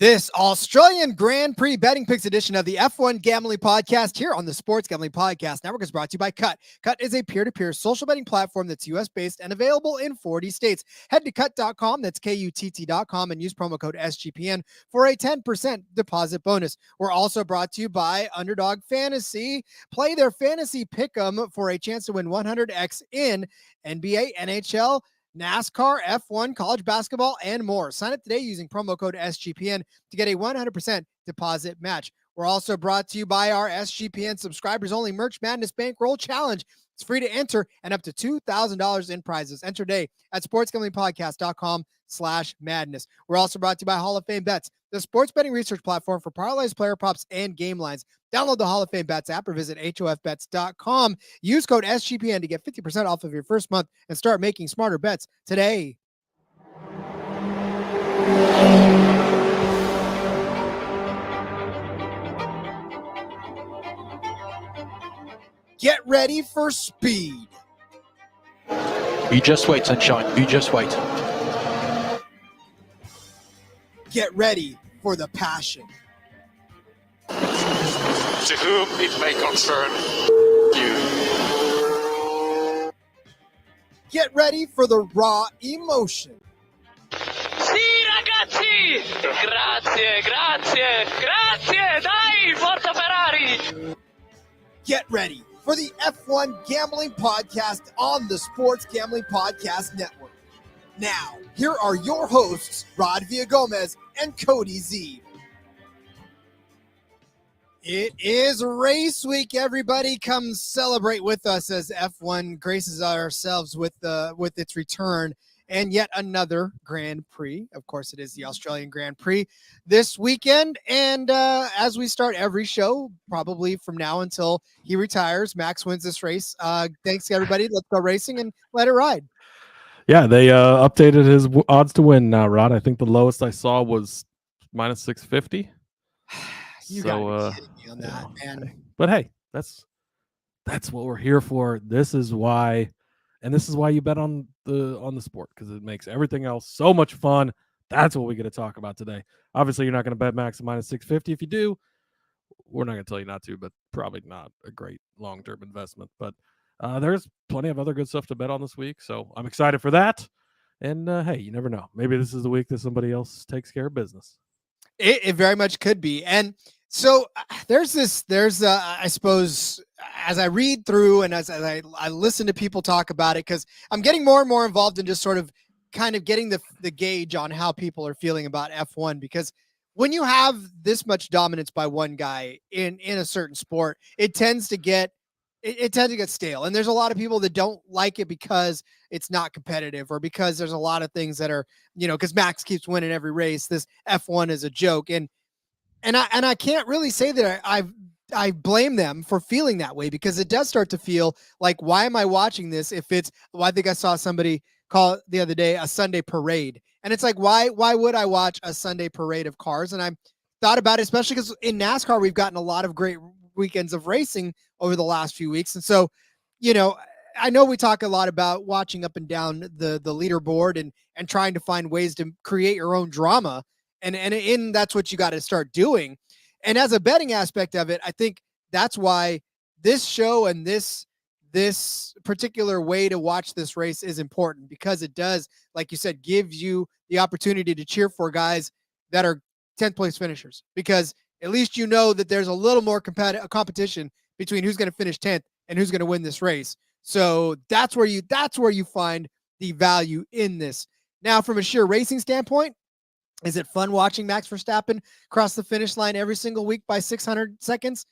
This Australian Grand Prix betting picks edition of the F1 Gambling Podcast here on the Sports Gambling Podcast Network is brought to you by Kutt. Kutt is a peer-to-peer social betting platform that's U.S.-based and available in 40 states. Head to kutt.com, that's Kutt.com, and use promo code SGPN for a 10% deposit bonus. We're also brought to you by Underdog Fantasy. Play their fantasy pick'em for a chance to win 100x in NBA, NHL, NASCAR, F1, college basketball, and more. Sign up today using promo code SGPN to get a 100% deposit match. We're also brought to you by our SGPN subscribers only Merch Madness Bankroll Challenge. It's free to enter and up to $2,000 in prizes. Enter today at sportsgamblingpodcast.com/madness. We're also brought to you by Hall of Fame Bets, the sports betting research platform for parlays, player props, and game lines. Download the Hall of Fame Bets app or visit hofbets.com. Use code SGPN to get 50% off of your first month and start making smarter bets today. Get ready for speed. You just wait, sunshine. You just wait. Get ready for the passion. To whom it may concern you. Get ready for the raw emotion. Sì, ragazzi! Grazie! Dai, forza Ferrari! Get ready for the F1 Gambling Podcast on the Sports Gambling Podcast Network. Now, here are your hosts, Rod Villagomez and Cody Zeeb. It is race week, everybody. Come celebrate with us as F1 graces ourselves with its return and yet another Grand Prix. Of course, it is the Australian Grand Prix this weekend. And as we start every show, probably from now until he retires, Max wins this race. Thanks, everybody. Let's go racing and let it ride. Yeah, they updated his odds to win now, Rod. I think the lowest I saw was minus 650. You gotta be kidding me on that, man. But hey, that's what we're here for. This is why you bet on the sport, because it makes everything else so much fun. That's what we're going to talk about today. Obviously, you're not going to bet Max at minus 650. If you do, we're not going to tell you not to, but probably not a great long-term investment. But there's plenty of other good stuff to bet on this week, so I'm excited for that. And hey, you never know. Maybe this is the week that somebody else takes care of business. It very much could be. And so there's I suppose, as I read through and as I listen to people talk about it, because I'm getting more and more involved in just sort of kind of getting the gauge on how people are feeling about F1, because when you have this much dominance by one guy in a certain sport, it tends to get stale. And there's a lot of people that don't like it because it's not competitive, or because there's a lot of things that are, because Max keeps winning every race. This F1 is a joke. And I can't really say that I blame them for feeling that way, because it does start to feel like, why am I watching this? I think I saw somebody call it the other day a Sunday parade. And it's like, why would I watch a Sunday parade of cars? And I thought about it, especially because in NASCAR, we've gotten a lot of great weekends of racing over the last few weeks. And so, I know we talk a lot about watching up and down the leaderboard and trying to find ways to create your own drama. And that's what you got to start doing. And as a betting aspect of it, I think that's why this show and this particular way to watch this race is important, because it does, like you said, give you the opportunity to cheer for guys that are 10th place finishers, because at least you know that there's a little more competition between who's going to finish 10th and who's going to win this race. So that's where you find the value in this. Now, from a sheer racing standpoint, is it fun watching Max Verstappen cross the finish line every single week by 600 seconds?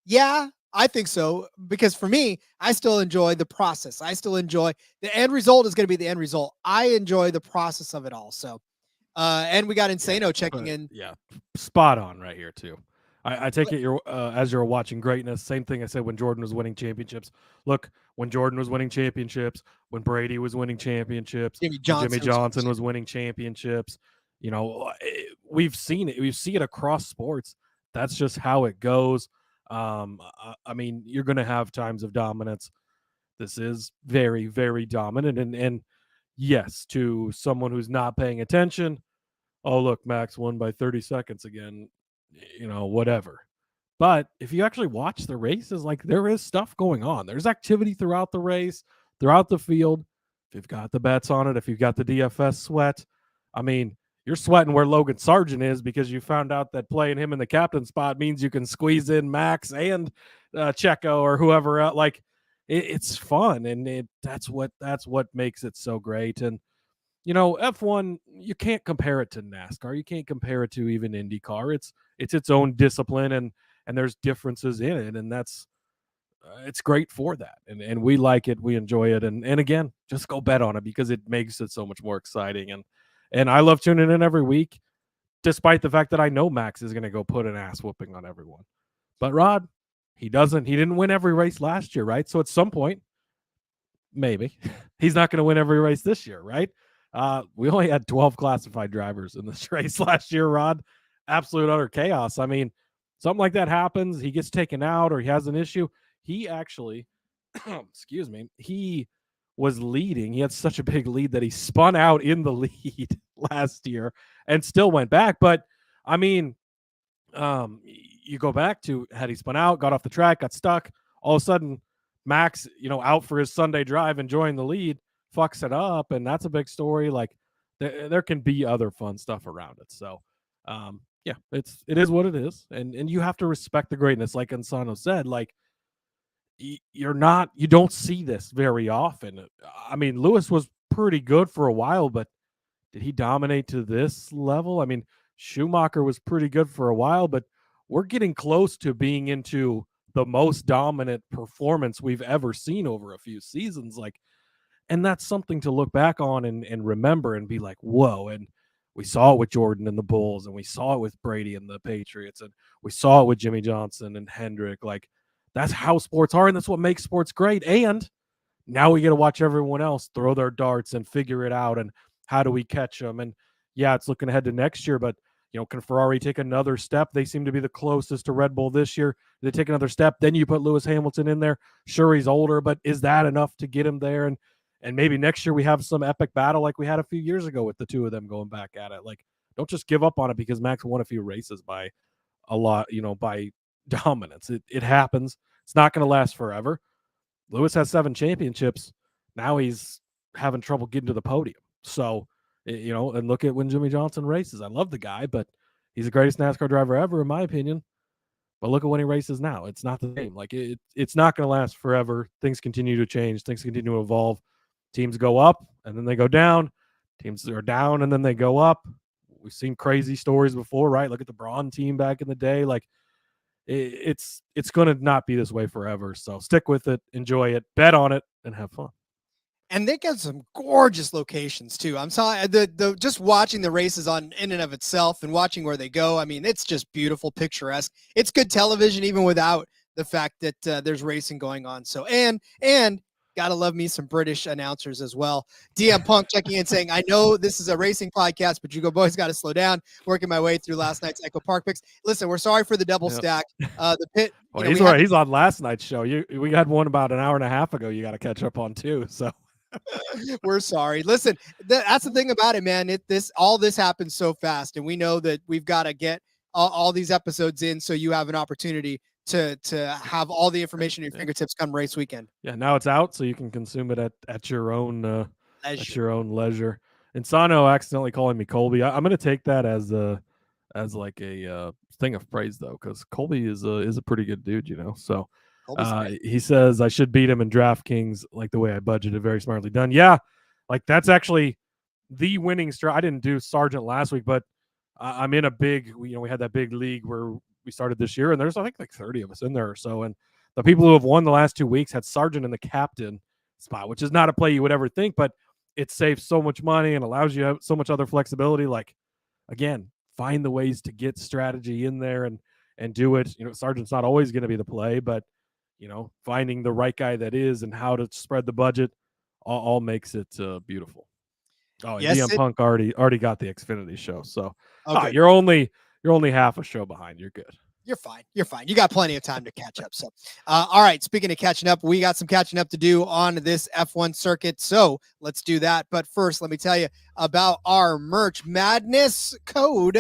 Yeah, I think so, because for me, I still enjoy the process. I still enjoy the end result is going to be the end result. I enjoy the process of it all. So, and we got Insano checking in. Yeah, spot on right here too. I take it you're as you're watching greatness. Same thing I said when Jordan was winning championships. Look, when Jordan was winning championships, when Brady was winning championships, Jimmy Johnson was winning championships. We've seen it. We see it across sports. That's just how it goes. I mean, you're going to have times of dominance. This is very, very dominant. And yes, to someone who's not paying attention, oh, look, Max won by 30 seconds again, whatever. But if you actually watch the races, like there is stuff going on. There's activity throughout the race, throughout the field. If you've got the bets on it, if you've got the DFS sweat, I mean, you're sweating where Logan Sargent is because you found out that playing him in the captain spot means you can squeeze in Max and Checo or whoever else. Like it's fun, and that's what makes it so great. And F1, you can't compare it to NASCAR. You can't compare it to even IndyCar. It's its own discipline, and there's differences in it, and that's it's great for that. And we like it, we enjoy it, and again, just go bet on it because it makes it so much more exciting. And I love tuning in every week, despite the fact that I know Max is going to go put an ass whooping on everyone. But Rod, he didn't win every race last year, right? So at some point, maybe he's not going to win every race this year, right? We only had 12 classified drivers in this race last year, Rod. Absolute utter chaos. I mean, something like that happens. He gets taken out or he has an issue. He actually, excuse me, he was leading. He had such a big lead that he spun out in the lead last year and still went back. But I mean, you go back to had he spun out, got off the track, got stuck. All of a sudden, Max, out for his Sunday drive, enjoying the lead, fucks it up, and that's a big story. Like there can be other fun stuff around it. So, yeah, it is what it is, and you have to respect the greatness. Like Insano said, like you don't see this very often. I mean, Lewis was pretty good for a while, but did he dominate to this level? I mean, Schumacher was pretty good for a while, but we're getting close to being into the most dominant performance we've ever seen over a few seasons. Like, and that's something to look back on and remember and be like, whoa. And we saw it with Jordan and the Bulls, and we saw it with Brady and the Patriots, and we saw it with Jimmy Johnson and Hendrick. Like, that's how sports are, and that's what makes sports great. And now we get to watch everyone else throw their darts and figure it out, and how do we catch them? And yeah, it's looking ahead to next year, but can Ferrari take another step? They seem to be the closest to Red Bull this year. They take another step, then you put Lewis Hamilton in there. Sure, he's older, but is that enough to get him there? And maybe next year we have some epic battle like we had a few years ago with the two of them going back at it. Like, don't just give up on it because Max won a few races by a lot, by dominance. It happens. It's not going to last forever. Lewis has 7 championships. Now he's having trouble getting to the podium. So, and look at when Jimmy Johnson races. I love the guy, but he's the greatest NASCAR driver ever, in my opinion. But look at when he races now. It's not the same. Like, it's not going to last forever. Things continue to change. Things continue to evolve. Teams go up, and then they go down. Teams are down, and then they go up. We've seen crazy stories before, right? Look at the Braun team back in the day. Like, it's going to not be this way forever. So stick with it, enjoy it, bet on it, and have fun. And they got some gorgeous locations too. I'm sorry, the just watching the races in and of itself and watching where they go. I mean, it's just beautiful, picturesque. It's good television even without the fact that there's racing going on. So and gotta love me some British announcers as well. DM Punk checking in saying, I know this is a racing podcast, but you boys got to slow down. Working my way through last night's Echo Park picks. Listen, we're sorry for the double stack. The pit. Well, he's right. He's on last night's show. We had one about an hour and a half ago. You got to catch up on too. So. We're sorry. Listen, that's the thing about it, man. All this happens so fast, and we know that we've got to get all these episodes in so you have an opportunity to have all the information at your fingertips come race weekend. Yeah, now it's out, so you can consume it at your own leisure. Insano accidentally calling me Colby. I'm going to take that as like a thing of praise though, because Colby is a pretty good dude, So. He says I should beat him in DraftKings like the way I budgeted. Very smartly done. Yeah, like that's actually the winning strat. I didn't do Sargent last week, but I'm in a big, we had that big league where we started this year, and there's I think like 30 of us in there or so. And the people who have won the last 2 weeks had Sargent in the captain spot, which is not a play you would ever think, but it saves so much money and allows you so much other flexibility. Like, again, find the ways to get strategy in there and do it. Sargent's not always going to be the play, but finding the right guy that is and how to spread the budget all makes it beautiful. Oh, yes, DM Punk already got the Xfinity show. So you're only half a show behind. You're good. You're fine. You're fine. You got plenty of time to catch up. So, all right. Speaking of catching up, we got some catching up to do on this F1 circuit. So let's do that. But first, let me tell you about our merch madness code.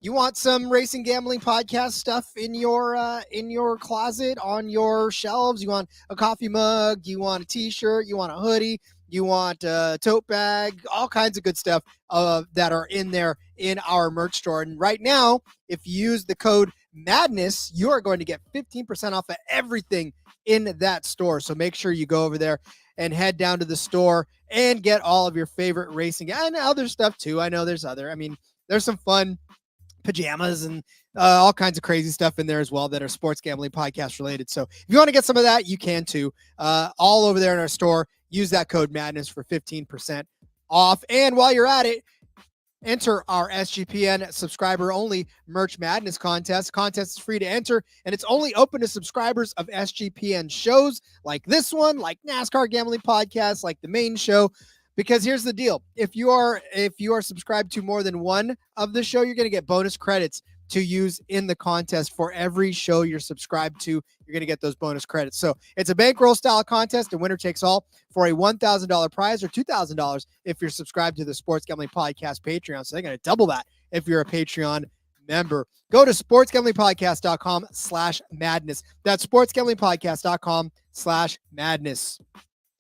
You want some racing gambling podcast stuff in your closet, on your shelves. You want a coffee mug. You want a T-shirt. You want a hoodie. You want a tote bag. All kinds of good stuff that are in there in our merch store. And right now, if you use the code MADNESS, you are going to get 15% off of everything in that store. So make sure you go over there and head down to the store and get all of your favorite racing and other stuff too. I know there's there's some fun pajamas and all kinds of crazy stuff in there as well that are sports gambling podcast related. So if you want to get some of that, you can too. All over there in our store. Use that code MADNESS for 15% off. And while you're at it, enter our SGPN subscriber only Merch Madness contest. Contest is free to enter, and it's only open to subscribers of SGPN shows like this one, like NASCAR Gambling Podcast, like the main show. Because here's the deal. If you are subscribed to more than one of the show, you're going to get bonus credits to use in the contest. For every show you're subscribed to, you're going to get those bonus credits. So it's a bankroll style contest, and winner takes all for a $1,000 prize or $2,000 if you're subscribed to the Sports Gambling Podcast Patreon. So they're going to double that if you're a Patreon member. Go to sportsgamblingpodcast.com/madness. That's sportsgamblingpodcast.com/madness.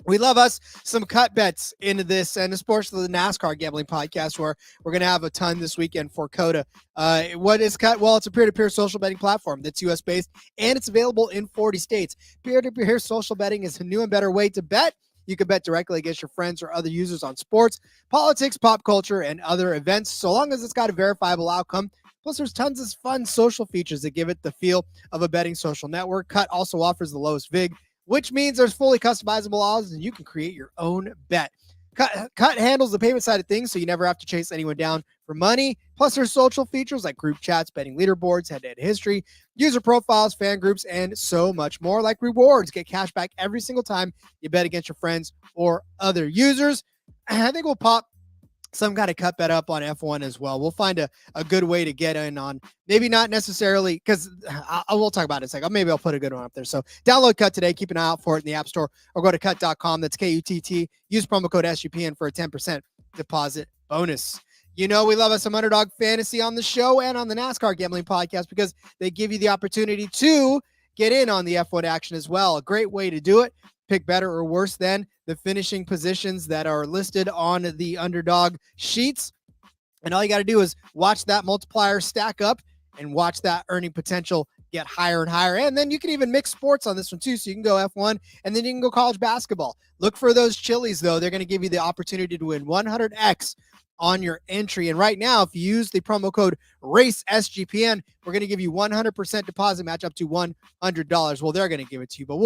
We love us some cut bets into this, and especially the NASCAR Gambling Podcast, where we're going to have a ton this weekend for Coda. What is Cut? Well, it's a peer-to-peer social betting platform that's U.S.-based, and it's available in 40 states. Peer-to-peer social betting is a new and better way to bet. You can bet directly against your friends or other users on sports, politics, pop culture, and other events, so long as it's got a verifiable outcome. Plus, there's tons of fun social features that give it the feel of a betting social network. Cut also offers the lowest VIG, which means there's fully customizable odds and you can create your own bet. Cut handles the payment side of things, so you never have to chase anyone down for money. Plus, there's social features like group chats, betting leaderboards, head-to-head history, user profiles, fan groups, and so much more. Like rewards, get cash back every single time you bet against your friends or other users. I think we'll pop some kind of cut bet up on F1 as well. We'll find a good way to get in on, maybe not necessarily, because I will talk about it in a second. Maybe I'll put a good one up there. So download Kutt today. Keep an eye out for it in the App Store, or go to kutt.com. That's KUTT. Use promo code SGPN for a 10% deposit bonus. You know, we love us some Underdog Fantasy on the show and on the NASCAR Gambling Podcast, because they give you the opportunity to get in on the F1 action as well. A great way to do it. Pick better or worse than the finishing positions that are listed on the Underdog sheets. And all you got to do is watch that multiplier stack up and watch that earning potential get higher and higher. And then you can even mix sports on this one too. So you can go F1 and then you can go college basketball. Look for those chilies though. They're going to give you the opportunity to win 100x on your entry. And right now, if you use the promo code RACESGPN, we're going to give you 100% deposit match up to $100. Well, they're going to give it to you, but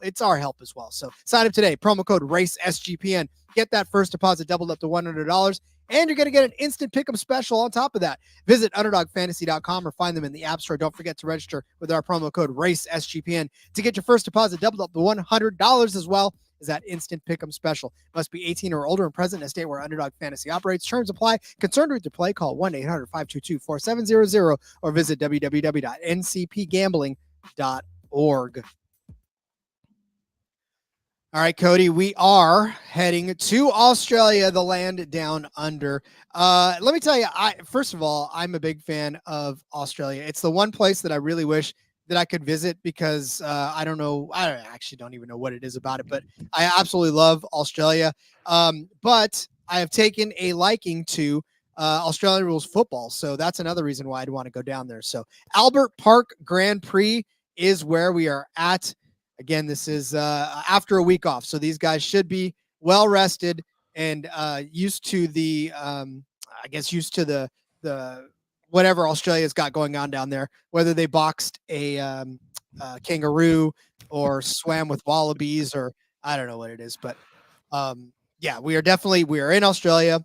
it's our help as well. So sign up today, promo code RACESGPN. Get that first deposit doubled up to $100, and you're going to get an instant pick'em special on top of that. Visit UnderdogFantasy.com or find them in the App Store. Don't forget to register with our promo code RACESGPN to get your first deposit doubled up to $100 as well as that instant pick'em special. Must be 18 or older and present in a state where Underdog Fantasy operates. Terms apply. Concerned with your play? Call 1-800-522-4700 or visit www.ncpgambling.org. All right, Cody, we are heading to Australia, the land down under. Let me tell you, first of all, I'm a big fan of Australia. It's the one place that I really wish that I could visit, because I actually don't even know what it is about it, but I absolutely love Australia. But I have taken a liking to Australian rules football, so that's another reason why I'd want to go down there. So Albert Park Grand Prix is where we are at. Again, this is after a week off, so these guys should be well rested and used to the whatever Australia's got going on down there, whether they boxed a kangaroo or swam with wallabies, or I don't know what it is, but we are in Australia.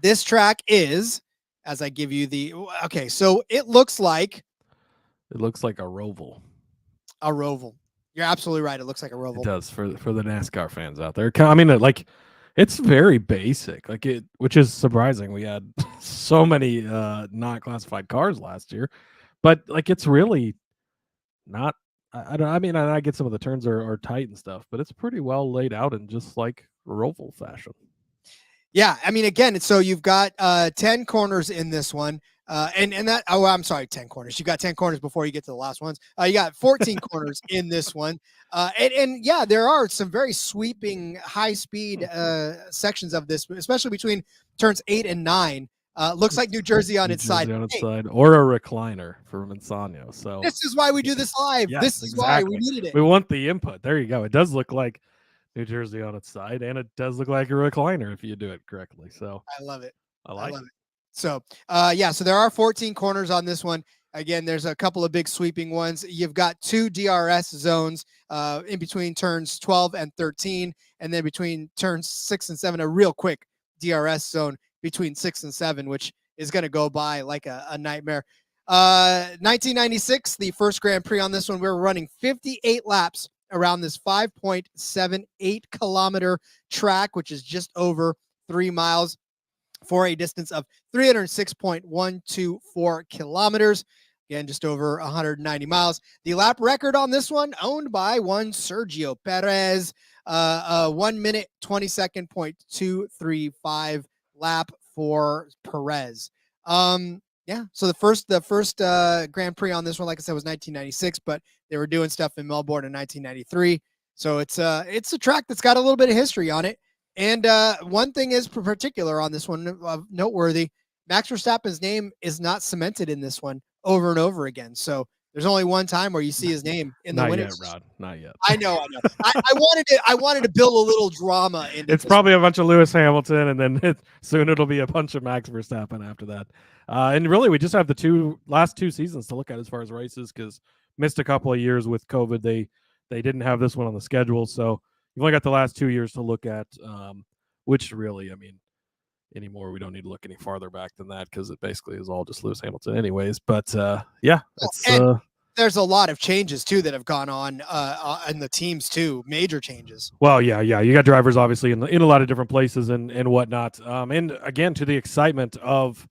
This track is, as I give you so it looks like a roval. A roval. You're absolutely right. It looks like a roval. It does for the NASCAR fans out there. I mean, it's very basic, which is surprising. We had so many not classified cars last year, but like it's really not. I don't. I mean, I get some of the turns are tight and stuff, but it's pretty well laid out in just like roval fashion. Yeah, I mean, again, so you've got 10 corners in this one. And that, oh, I'm sorry, 10 corners. You got 10 corners before you get to the last ones. You got 14 corners in this one. And yeah, there are some very sweeping high speed sections of this, especially between turns 8 and 9. Looks like New Jersey on its side. On its side, or a recliner for Monsanto. So this is why we do this live. Yes, this is why we needed it. We want the input. There you go. It does look like New Jersey on its side, and it does look like a recliner if you do it correctly. So I love it. I love it. So, yeah, so there are 14 corners on this one. Again, there's a couple of big sweeping ones. You've got 2 DRS zones in between turns 12 and 13, and then between turns 6 and 7, a real quick DRS zone between 6 and 7, which is going to go by like a nightmare. 1996, the first Grand Prix on this one, we were running 58 laps around this 5.78 kilometer track, which is just over 3 miles for a distance of 306.124 kilometers. Again, just over 190 miles. The lap record on this one owned by one Sergio Perez, 1 minute 20 second .235 lap for Perez. Yeah, so the first Grand Prix on this one, like I said, was 1996, but they were doing stuff in Melbourne in 1993. So it's a track that's got a little bit of history on it. And one thing is particular on this one, noteworthy, Max Verstappen's name is not cemented in this one over and over again. So there's only one time where you see his name in the winners. Not yet, Rod. Not yet. I know. I wanted to build a little drama into it's probably a bunch of Lewis Hamilton, and then soon it'll be a bunch of Max Verstappen after that. And really, we just have the last two seasons to look at as far as races, because missed a couple of years with COVID. They didn't have this one on the schedule, so you've only got the last 2 years to look at, which really, I mean, anymore we don't need to look any farther back than that, because it basically is all just Lewis Hamilton anyways. But yeah, there's a lot of changes too that have gone on in the teams too, major changes. Well, yeah, you got drivers obviously in a lot of different places and whatnot. And again, to the excitement of,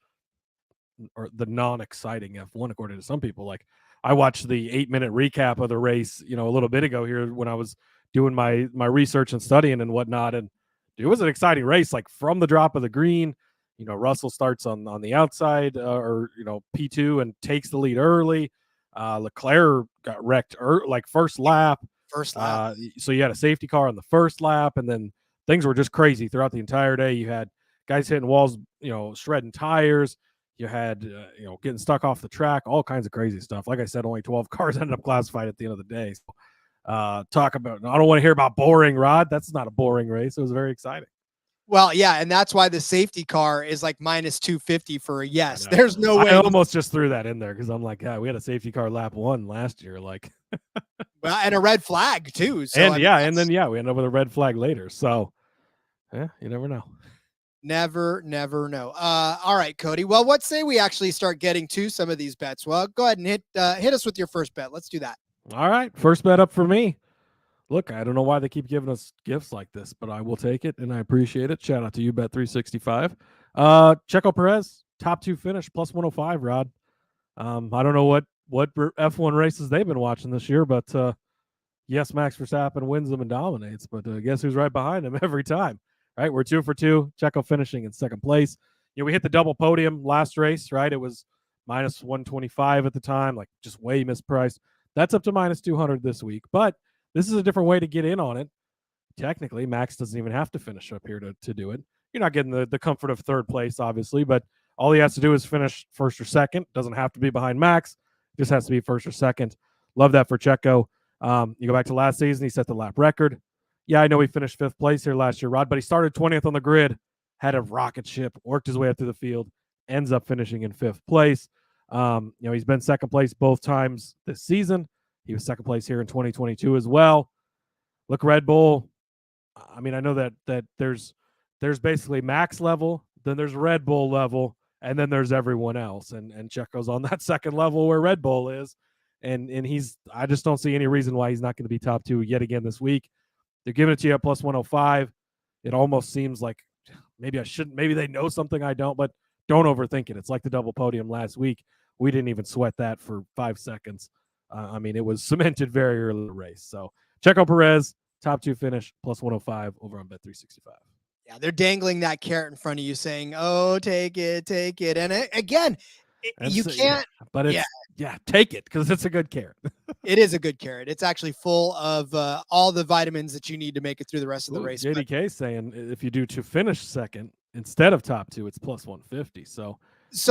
or the non-exciting F1 according to some people. Like, I watched the 8-minute recap of the race, a little bit ago here when I was doing my research and studying and whatnot, and it was an exciting race. Like, from the drop of the green, Russell starts on the outside, or P2, and takes the lead early. Leclerc got wrecked first lap. So you had a safety car on the first lap, and then things were just crazy throughout the entire day. You had guys hitting walls, shredding tires. You had, getting stuck off the track, all kinds of crazy stuff. Like I said, only 12 cars ended up classified at the end of the day. So, talk about, I don't want to hear about boring, Rod. That's not a boring race. It was very exciting. Well, yeah, and that's why the safety car is like minus 250 for a yes. There's no way. I almost just threw that in there because I'm like, yeah, we had a safety car lap 1 last year. Like, well, and a red flag too. So, and we ended up with a red flag later. So, yeah, you never know. Never know. All right, Cody. Well, what say we actually start getting to some of these bets? Well, go ahead and hit us with your first bet. Let's do that. All right, first bet up for me. Look, I don't know why they keep giving us gifts like this, but I will take it, and I appreciate it. Shout out to you, Bet365. Checo Perez, top 2 finish, plus 105, Rod. I don't know what F1 races they've been watching this year, but yes, Max Verstappen wins them and dominates, but guess who's right behind him every time? Right, we're 2 for 2. Checo finishing in second place. We hit the double podium last race, right? It was minus 125 at the time, like just way mispriced. That's up to minus 200 this week, but this is a different way to get in on it. Technically, Max doesn't even have to finish up here to do it. You're not getting the comfort of third place, obviously, but all he has to do is finish first or second. Doesn't have to be behind Max. Just has to be first or second. Love that for Checo. You go back to last season, he set the lap record. Yeah, I know he finished 5th place here last year, Rod, but he started 20th on the grid, had a rocket ship, worked his way up through the field, ends up finishing in 5th place. He's been second place both times this season. He was second place here in 2022 as well. Look, Red Bull, I mean, I know that there's basically Max level, then there's Red Bull level, and then there's everyone else. And Checo's on that second level where Red Bull is. And I just don't see any reason why he's not going to be top 2 yet again this week. They're giving it to you at plus 105. It almost seems like maybe I shouldn't. Maybe they know something I don't, but don't overthink it. It's like the double podium last week we didn't even sweat that for 5 seconds. I mean, it was cemented very early in the race. So Checo Perez, top 2 finish, plus 105 over on Bet365. Yeah, they're dangling that carrot in front of you saying, oh, take it. And again, you can't. But take it because it's a good carrot. It is a good carrot. It's actually full of all the vitamins that you need to make it through the rest of the race. JDK saying if you do to finish second instead of top 2, it's plus 150. So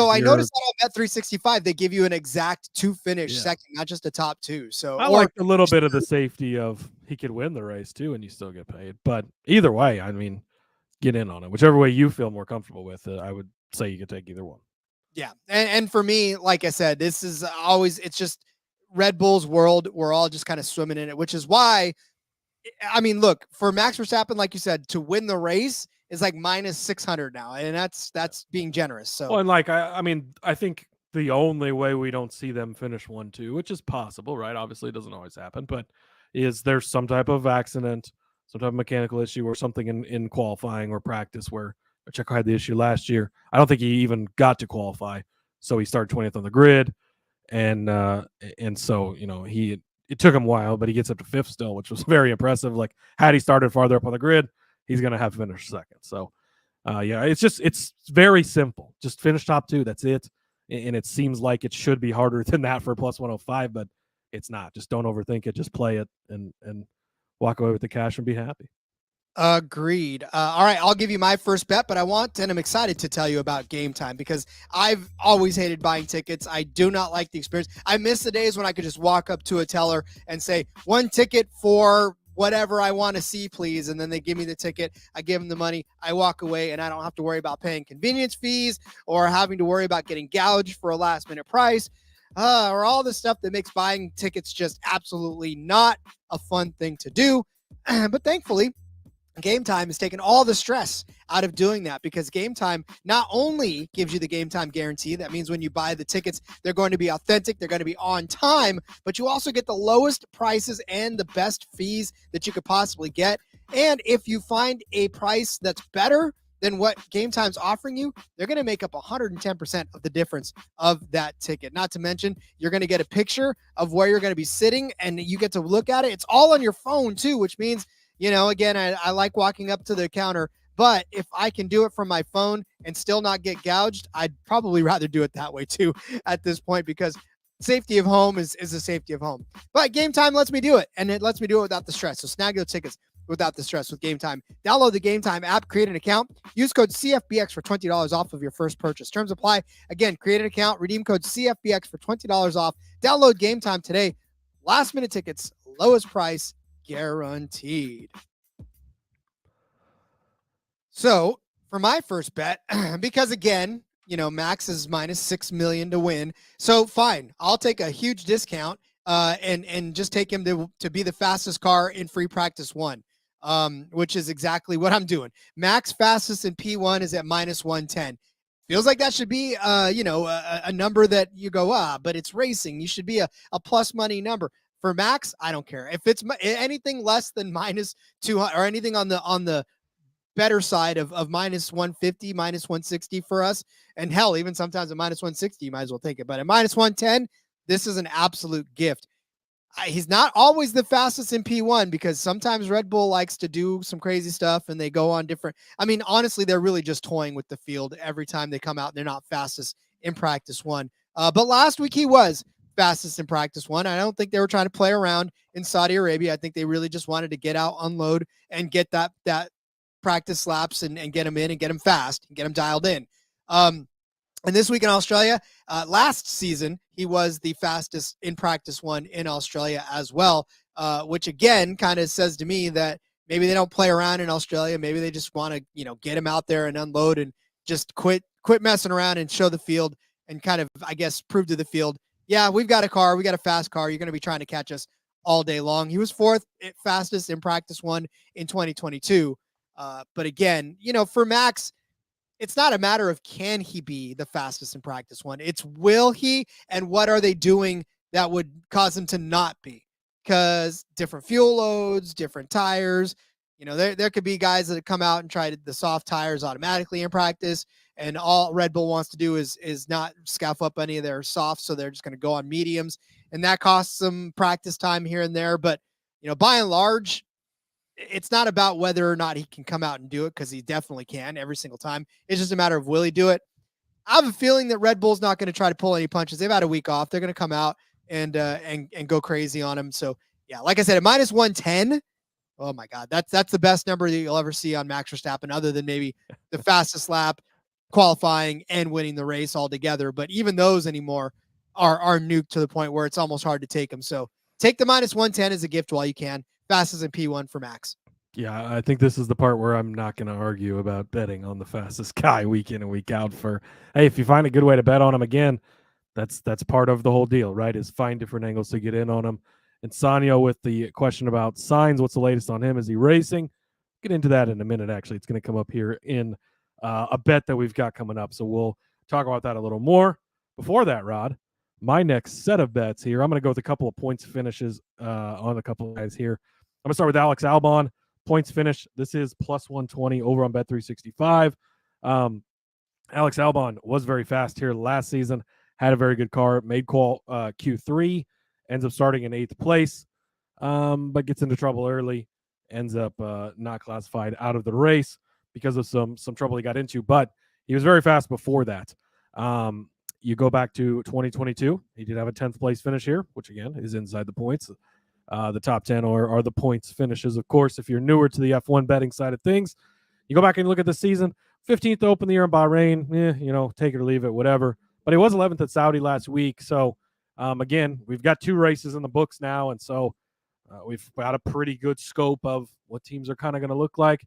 I noticed that on Bet365, they give you an exact 2 finish second, not just a top 2. So I like a little bit of the safety of he could win the race too, and you still get paid. But either way, I mean, get in on it. Whichever way you feel more comfortable with it, I would say you could take either one. Yeah. And for me, like I said, this is always, it's just Red Bull's world. We're all just kind of swimming in it, which is why, I mean, look, for Max Verstappen, like you said, to win the race is like minus 600 now. And that's being generous. So, well, and like, I mean, I think the only way we don't see them finish 1-2, which is possible, right? Obviously it doesn't always happen, but is there some type of accident, some type of mechanical issue or something in qualifying or practice where Checo had the issue last year. I don't think he even got to qualify. So he started 20th on the grid. And so, you know, it took him a while, but he gets up to 5th still, which was very impressive. Like, had he started farther up on the grid, he's going to have finished second. So, it's very simple. Just finish top 2. That's it. And it seems like it should be harder than that for plus 105, but it's not. Just don't overthink it. Just play it and walk away with the cash and be happy. Agreed. All right, I'll give you my first bet, but I'm excited to tell you about Gametime because I've always hated buying tickets. I do not like the experience. I miss the days when I could just walk up to a teller and say, 1 ticket for whatever I want to see, please. And then they give me the ticket. I give them the money. I walk away and I don't have to worry about paying convenience fees or having to worry about getting gouged for a last minute price. Or all the stuff that makes buying tickets just absolutely not a fun thing to do. But thankfully, Gametime has taken all the stress out of doing that because Gametime not only gives you the Gametime guarantee, that means when you buy the tickets, they're going to be authentic, they're going to be on time, but you also get the lowest prices and the best fees that you could possibly get. And if you find a price that's better than what Gametime's offering you, they're going to make up 110% of the difference of that ticket. Not to mention, you're going to get a picture of where you're going to be sitting and you get to look at it. It's all on your phone too, which means, you know, again, I like walking up to the counter, but if I can do it from my phone and still not get gouged, I'd probably rather do it that way too at this point because safety of home is the safety of home. But Gametime lets me do it, and it lets me do it without the stress. So snag those tickets without the stress with Gametime. Download the Gametime app, create an account, use code CFBX for $20 off of your first purchase. Terms apply. Again, create an account, redeem code CFBX for $20 off. Download Gametime today. Last minute tickets, lowest price, guaranteed. So for my first bet, because again, you know, Max is minus 6 million to win. So fine, I'll take a huge discount and just take him to be the fastest car in free practice 1, which is exactly what I'm doing. Max fastest in P1 is at minus 110. Feels like that should be, a number that you go, but it's racing. You should be a plus money number. For Max, I don't care. If it's anything less than minus 200 or anything on the better side of minus 150, minus 160 for us, and hell, even sometimes at minus 160, you might as well take it. But at minus 110, this is an absolute gift. He's not always the fastest in P1 because sometimes Red Bull likes to do some crazy stuff and they go on different. I mean, honestly, they're really just toying with the field every time they come out and they're not fastest in practice 1. But last week he was fastest in practice 1. I don't think they were trying to play around in Saudi Arabia. I think they really just wanted to get out, unload, and get that practice laps and get them in and get them fast and get them dialed in. And this week in Australia, last season, he was the fastest in practice 1 in Australia as well, which again kind of says to me that maybe they don't play around in Australia. Maybe they just want to, get him out there and unload and just quit messing around and show the field and kind of, I guess, prove to the field, yeah, we've got a car. We got a fast car. You're going to be trying to catch us all day long. He was 4th fastest in practice 1 in 2022. But again, for Max, it's not a matter of can he be the fastest in practice 1. It's will he, and what are they doing that would cause him to not be? Because different fuel loads, different tires. There could be guys that come out and try the soft tires automatically in practice. and all Red Bull wants to do is not scuff up any of their softs, so they're just going to go on mediums, and that costs some practice time here and there. But by and large, it's not about whether or not he can come out and do it, because he definitely can every single time. It's just a matter of will he do it. I have a feeling that Red Bull's not going to try to pull any punches. They've had a week off. They're going to come out and go crazy on him. So yeah, like I said, at minus 110. Oh my God, that's the best number that you'll ever see on Max Verstappen, other than maybe the fastest lap, qualifying, and winning the race altogether. But even those anymore are nuked to the point where it's almost hard to take them. So take the minus 110 as a gift while you can. Fastest in P1 for Max. Yeah, I think this is the part where I'm not going to argue about betting on the fastest guy week in and week out. Hey, if you find a good way to bet on him, again, that's part of the whole deal, right? Is find different angles to get in on him. And Sanyo with the question about Sainz, what's the latest on him? Is he racing? Get into that in a minute, actually. It's going to come up here in a bet that we've got coming up. So we'll talk about that a little more. Before that, Rod, my next set of bets here, I'm going to go with a couple of points finishes on a couple of guys here. I'm going to start with Alex Albon. Points finish. This is plus 120 over on Bet365. Alex Albon was very fast here last season. Had a very good car. Made Q3. Ends up starting in 8th place, but gets into trouble early. Ends up not classified out of the race because of some trouble he got into. But he was very fast before that. You go back to 2022. He did have a 10th place finish here, which again is inside the points. The top 10 are the points finishes. Of course, if you're newer to the F1 betting side of things, you go back and look at the season. 15th to open the year in Bahrain, take it or leave it, whatever. But he was 11th at Saudi last week. So, again, we've got 2 races in the books now. And so we've got a pretty good scope of what teams are kind of going to look like.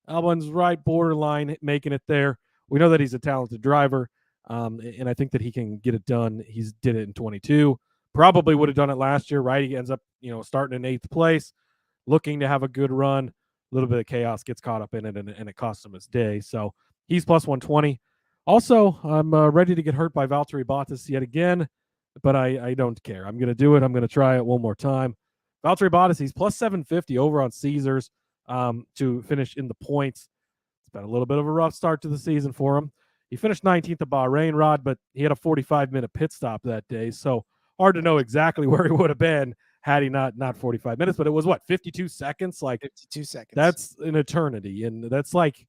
Albon's right borderline making it there. We know that he's a talented driver. And I think that he can get it done. He's did it in 22. Probably would have done it last year, right? He ends up, starting in 8th place, looking to have a good run. A little bit of chaos gets caught up in it, and it costs him his day. So he's plus 120. Also, I'm ready to get hurt by Valtteri Bottas yet again, but I don't care. I'm going to do it. I'm going to try it one more time. Valtteri Bottas, he's plus 750 over on Caesars to finish in the points. It's been a little bit of a rough start to the season for him. He finished 19th at Bahrain, Rod, but he had a 45-minute pit stop that day, so hard to know exactly where he would have been had he not 45 minutes, but it was 52 seconds? Like 52 seconds. That's an eternity, and that's like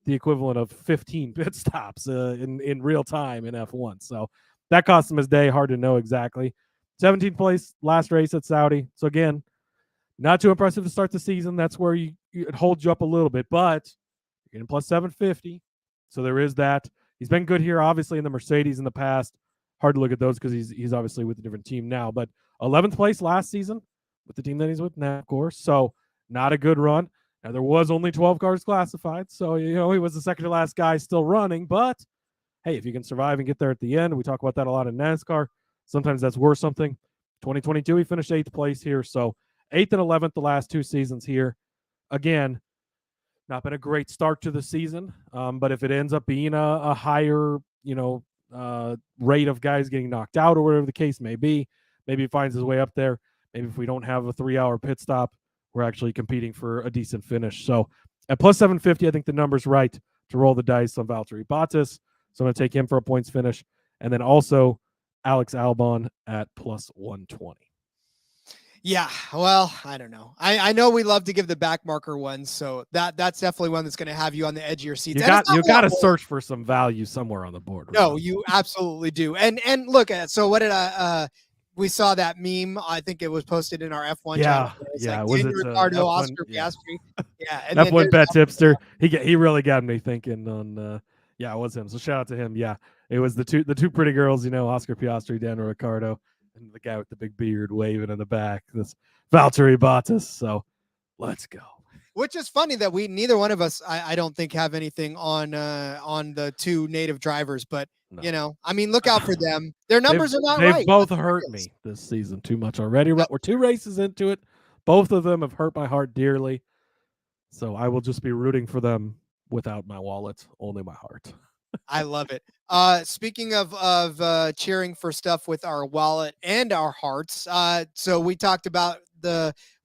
the equivalent of 15 pit stops in real time in F1. So that cost him his day. Hard to know exactly. 17th place, last race at Saudi. So again, not too impressive to start the season. That's where it holds you up a little bit, but you're getting plus 750. So there is that. He's been good here, obviously, in the Mercedes in the past. Hard to look at those because he's obviously with a different team now. But 11th place last season with the team that he's with now, of course. So not a good run. Now, there was only 12 cars classified. So, he was the second to last guy still running. But, hey, if you can survive and get there at the end, we talk about that a lot in NASCAR. Sometimes that's worth something. 2022, he finished 8th place here. So 8th and 11th the last 2 seasons here. Again, not been a great start to the season. But if it ends up being a higher, rate of guys getting knocked out or whatever the case may be, maybe he finds his way up there. Maybe if we don't have a 3-hour pit stop, we're actually competing for a decent finish. So at plus 750, I think the number's right to roll the dice on Valtteri Bottas. So I'm going to take him for a points finish. And then also Alex Albon at plus 120. Yeah, well, I don't know. I know we love to give the back marker ones, so that's definitely one that's going to have you on the edge of your seats. You got to search for some value somewhere on the board. No, you absolutely do. And look at it. So what did we saw that meme? I think it was posted in our F1 channel. Yeah. Like Was it Ricciardo, F1, Oscar Piastri? Yeah. And F1 bet tipster. He really got me thinking on. It was him. So shout out to him. Yeah, it was the two pretty girls. Oscar Piastri, Daniel Ricciardo. And the guy with the big beard waving in the back. This Valtteri Bottas. So let's go. Which is funny that neither one of us, I don't think, have anything on the 2 native drivers. But no. Look out for them. Their numbers are not right. They've both hurt me this season too much already. We're 2 races into it. Both of them have hurt my heart dearly. So I will just be rooting for them without my wallet, only my heart. I love it. Speaking of cheering for stuff with our wallet and our hearts, so we talked about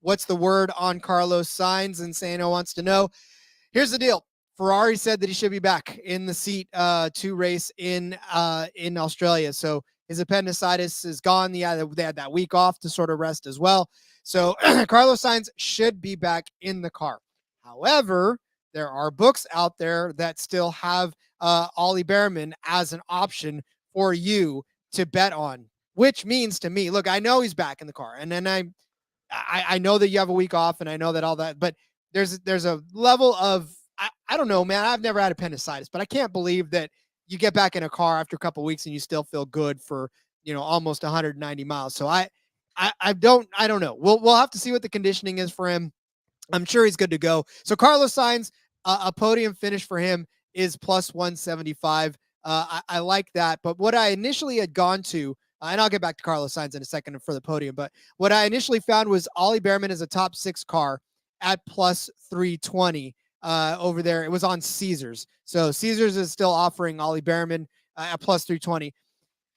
what's the word on Carlos Sainz, and Sano wants to know. Here's the deal. Ferrari said that he should be back in the seat to race in Australia. So his appendicitis is gone. They had that week off to sort of rest as well. So Carlos Sainz should be back in the car. However, there are books out there that still have Ollie Behrman as an option for you to bet on, which means to me, look, I know he's back in the car, and then I know that you have a week off, and I know that all that, but there's a level of I don't know, man. I've never had appendicitis, but I can't believe that you get back in a car after a couple of weeks and you still feel good for almost 190 miles. So I don't know. We'll have to see what the conditioning is for him. I'm sure he's good to go. So Carlos Sainz, a podium finish for him is plus 175. I like that. But what I initially had gone to, and I'll get back to Carlos Sainz in a second for the podium, but what I initially found was Ollie Behrman is a top 6 car at plus 320 over there. It was on Caesars. So Caesars is still offering Ollie Behrman at plus 320.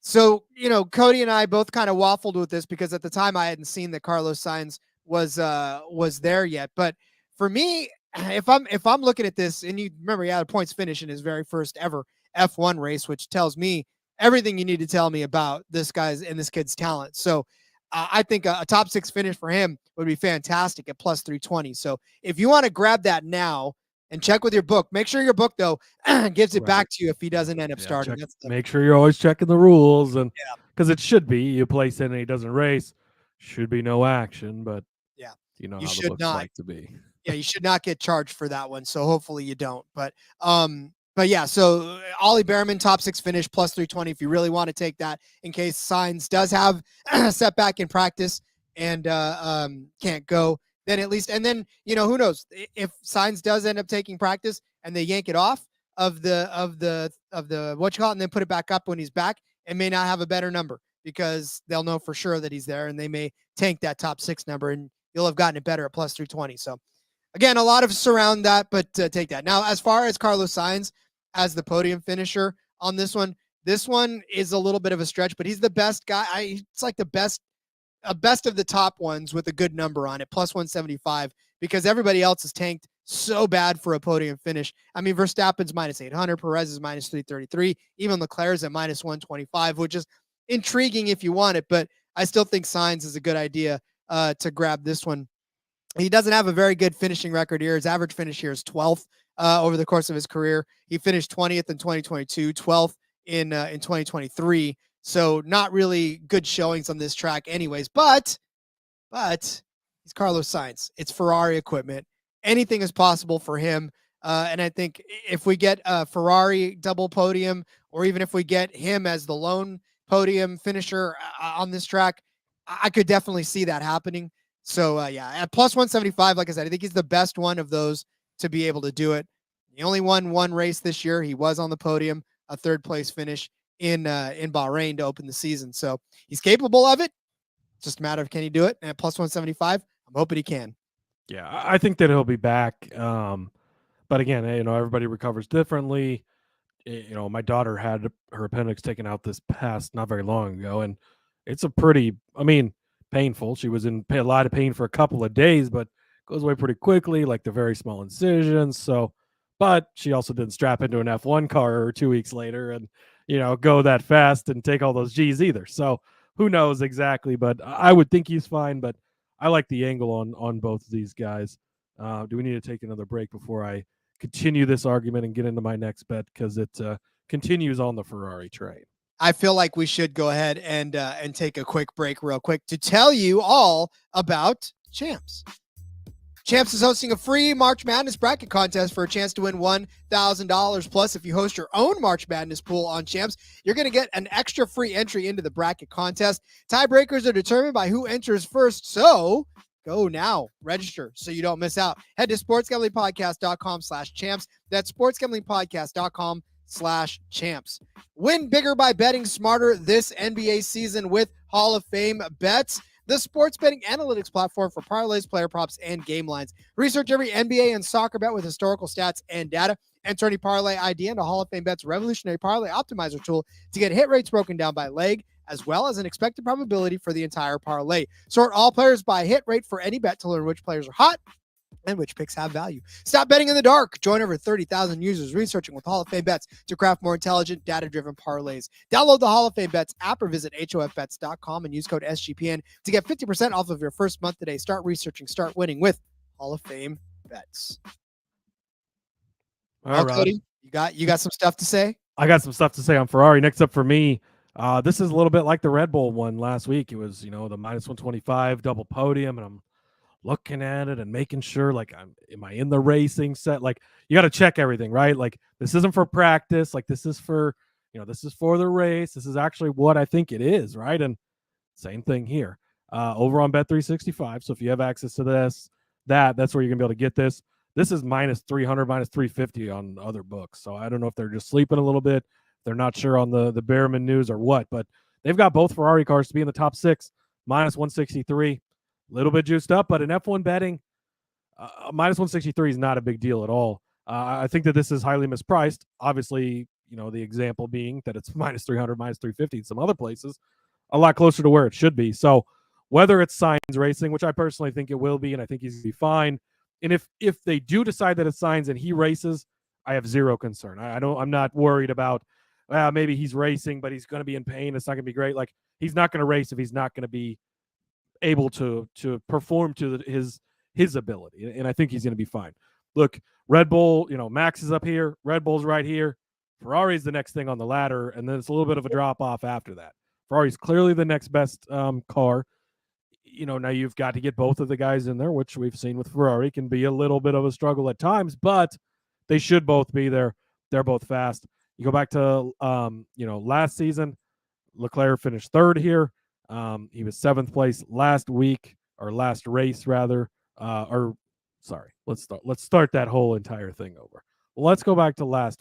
So, Cody and I both kind of waffled with this because at the time I hadn't seen that Carlos Sainz was there yet. But for me, if I'm looking at this, and you remember he had a points finish in his very first ever F1 race, which tells me everything you need to tell me about this kid's talent. So I think a top 6 finish for him would be fantastic at plus 320. So if you want to grab that now and check with your book, make sure your book though gives it back to you if he doesn't end up starting. Make sure you're always checking the rules, and because it should be you place in and he doesn't race, should be no action. But you know how the books like to be. You should not get charged for that one. So hopefully you don't. But yeah, so Ollie Behrman, top 6 finish, plus 320 if you really want to take that in case Sainz does have a setback in practice and can't go. Then at least, and then, who knows if Sainz does end up taking practice and they yank it off of the what you call it and then put it back up when he's back, and may not have a better number because they'll know for sure that he's there and they may tank that top 6 number and you'll have gotten it better at plus 320. So again, a lot of surround that, but take that. Now, as far as Carlos Sainz as the podium finisher on this one is a little bit of a stretch, but he's the best guy. It's like the best of the top ones with a good number on it, plus 175, because everybody else is tanked so bad for a podium finish. I mean, Verstappen's minus 800, Perez is minus 333, even Leclerc's at minus 125, which is intriguing if you want it, but I still think Sainz is a good idea to grab this one. He doesn't have a very good finishing record here. His average finish here is 12th over the course of his career. He finished 20th in 2022, 12th in 2023. So not really good showings on this track anyways, but he's Carlos Sainz. It's Ferrari equipment. Anything is possible for him. And I think if we get a Ferrari double podium, or even if we get him as the lone podium finisher on this track, I could definitely see that happening. So at plus 175, like I said, I think he's the best one of those to be able to do it. He only won one race this year. He was on the podium, a 3rd place finish in Bahrain to open the season. So he's capable of it. It's just a matter of can he do it? And at plus 175, I'm hoping he can. Yeah, I think that he'll be back. But again, everybody recovers differently. My daughter had her appendix taken out this past not very long ago, and it's a pretty, painful. She was in a lot of pain for a couple of days, but goes away pretty quickly, like the very small incisions. So, but she also didn't strap into an F1 car 2 weeks later and, go that fast and take all those G's either. So who knows exactly, but I would think he's fine, but I like the angle on both of these guys. Do we need to take another break before I continue this argument and get into my next bet? Because it continues on the Ferrari train. I feel like we should go ahead and take a quick break real quick to tell you all about Champs. Champs is hosting a free March Madness bracket contest for a chance to win $1,000. Plus, if you host your own March Madness pool on Champs, you're going to get an extra free entry into the bracket contest. Tiebreakers are determined by who enters first. So go now. Register so you don't miss out. Head to sportsgamblingpodcast.com/champs. That's sportsgamblingpodcast.com/champs. Win bigger by betting smarter this NBA season with Hall of Fame bets, the sports betting analytics platform for parlays, player props, and game lines. Research every NBA and soccer bet with historical stats and data. Enter any parlay ID into Hall of Fame Bet's revolutionary parlay optimizer tool to get hit rates broken down by leg, as well as an expected probability for the entire parlay. Sort all players by hit rate for any bet to learn which players are hot and which picks have value. Stop betting in the dark. Join over 30,000 users researching with Hall of Fame bets to craft more intelligent, data-driven parlays. Download the Hall of Fame bets app or visit hofbets.com and use code SGPN to get 50% off of your first month today. Start researching, start winning with Hall of Fame bets. All right, Cody, you got some stuff to say? I got some stuff to say on Ferrari. Next up for me, this is a little bit like the Red Bull one last week. It was, the minus 125 double podium, and I'm looking at it and making sure, like, am I in the racing set? Like, you got to check everything, right? Like, this isn't for practice. Like, this is for, this is for the race. This is actually what I think it is, right? And same thing here. Over on Bet365. So if you have access to that's where you're gonna be able to get this. This is minus 300, minus 350 on other books. So I don't know if they're just sleeping a little bit. They're not sure on the Behrman news or what, but they've got both Ferrari cars to be in the top 6, minus 163. A little bit juiced up, but in F1 betting, minus 163 is not a big deal at all. I think that this is highly mispriced. Obviously, the example being that it's minus 300, minus 350 in some other places, a lot closer to where it should be. So whether it's Sainz racing, which I personally think it will be, and I think he's going to be fine. And if they do decide that it's Sainz and he races, I have zero concern. I'm not worried about maybe he's racing, but he's going to be in pain. It's not going to be great. Like, he's not going to race if he's not going to be able to perform to his ability. And I think he's going to be fine. Look, Red Bull, Max is up here. Red Bull's right here. Ferrari's the next thing on the ladder, and then it's a little bit of a drop off after that. Ferrari's clearly the next best car. Now you've got to get both of the guys in there, which we've seen with Ferrari can be a little bit of a struggle at times, but they should both be there. They're both fast. You go back to, last season, Leclerc finished 3rd here. He was 7th place last race rather. Let's start that whole entire thing over. Well, let's go back to last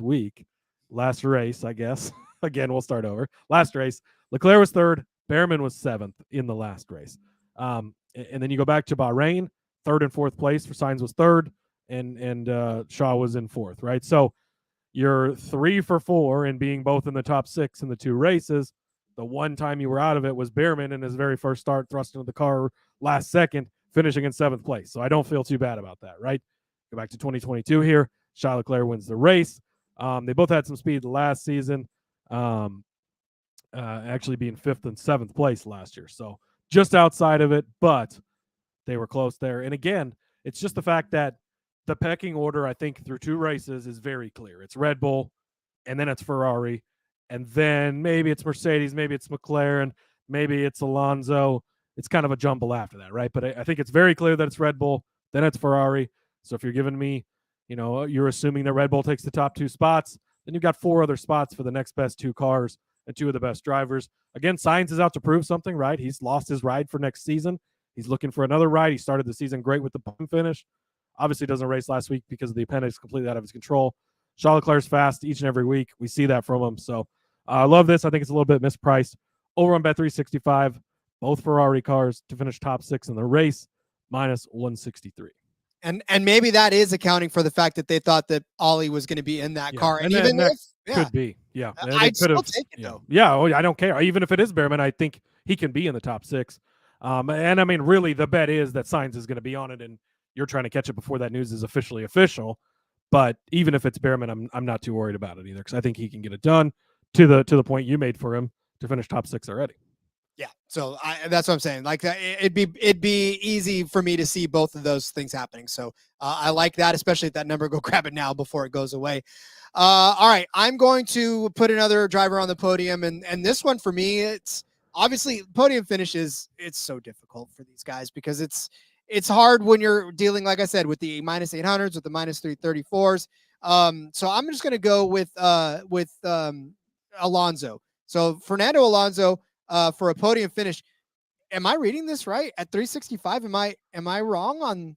race, I guess. Again, we'll start over. Last race, Leclerc was 3rd. Behrman was 7th in the last race. And then you go back to Bahrain, 3rd and 4th place for Sainz was 3rd, and Shaw was in 4th, right? So you're 3 for 4 in being both in the top 6 in the 2 races. The one time you were out of it was Behrman in his very first start, thrust into the car last second, finishing in 7th place. So I don't feel too bad about that, right? Go back to 2022 here. Charles Leclerc wins the race. They both had some speed last season, actually being 5th and 7th place last year. So just outside of it, but they were close there. And again, it's just the fact that the pecking order, I think, through 2 races is very clear. It's Red Bull, and then it's Ferrari, and then maybe it's Mercedes, maybe it's McLaren, maybe it's Alonso. It's kind of a jumble after that, right? But I think it's very clear that it's Red Bull, then it's Ferrari. So if you're giving me, you're assuming that Red Bull takes the top 2 spots, then you've got 4 other spots for the next best 2 cars and 2 of the best drivers. Again, Sainz is out to prove something, right? He's lost his ride for next season. He's looking for another ride. He started the season great with the podium finish. Obviously doesn't race last week because of the appendix, completely out of his control. Charles Leclerc's fast each and every week. We see that from him. So I love this. I think it's a little bit mispriced. Over on Bet365, both Ferrari cars to finish top 6 in the race, minus 163. And maybe that is accounting for the fact that they thought that Ollie was going to be in that car. And even if could be, yeah. I'd still take it, though. Yeah, I don't care. Even if it is Behrman, I think he can be in the top 6. And I mean, really, the bet is that Sainz is going to be on it, and you're trying to catch it before that news is officially official. But even if it's Behrman, I'm not too worried about it either, because I think he can get it done to the point you made for him to finish top 6 already. Yeah, so that's what I'm saying. Like, it'd be easy for me to see both of those things happening. So I like that, especially at that number. Go grab it now before it goes away. All right, I'm going to put another driver on the podium, and this one for me, it's obviously podium finishes. It's so difficult for these guys because it's hard when you're dealing, like I said, with the minus 800s, with the minus 334s. So I'm just going to go with Alonso. So Fernando Alonso. For a podium finish. Am I reading this right? At 365? Am I wrong on?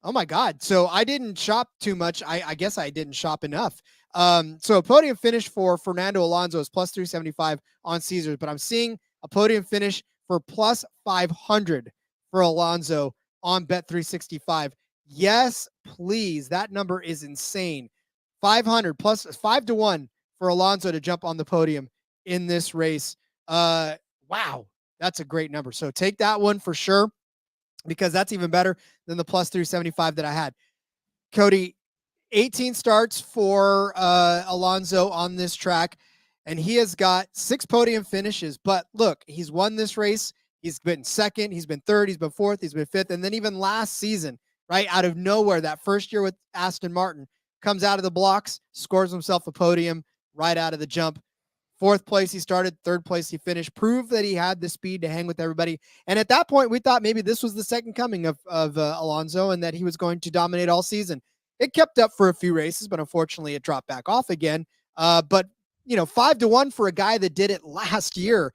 Oh my God. So I didn't shop too much. I guess I didn't shop enough. So a podium finish for Fernando Alonso is plus 375 on Caesars, but I'm seeing a podium finish for plus 500 for Alonso on Bet365. Yes, please. That number is insane. 500 plus 5-1 for Alonso to jump on the podium in this race. Wow, that's a great number. So take that one for sure, because that's even better than the plus 375 that I had. Cody, 18 starts for Alonso on this track, and he has got 6 podium finishes. But look, he's won this race. He's been second, he's been third, he's been fourth, he's been fifth. And then even last season, right out of nowhere, that first year with Aston Martin, comes out of the blocks, scores himself a podium right out of the jump. 4th place he started, 3rd place he finished, proved that he had the speed to hang with everybody. And at that point, we thought maybe this was the second coming of Alonso and that he was going to dominate all season. It kept up for a few races, but unfortunately it dropped back off again. But 5-1 for a guy that did it last year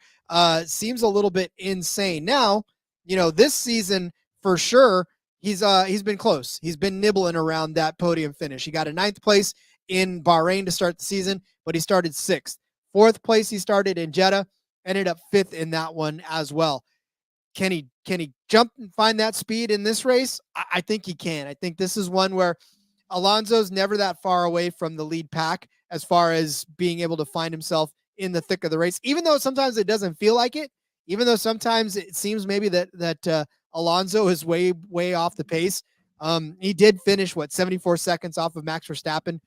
seems a little bit insane. Now, this season for sure, he's been close. He's been nibbling around that podium finish. He got a 9th place in Bahrain to start the season, but he started 6th. 4th place he started in Jeddah, ended up 5th in that one as well. Can he jump and find that speed in this race? I think he can. I think this is one where Alonso's never that far away from the lead pack as far as being able to find himself in the thick of the race, even though sometimes it doesn't feel like it, even though sometimes it seems maybe that Alonso is way off the pace. He did finish 74 seconds off of Max Verstappen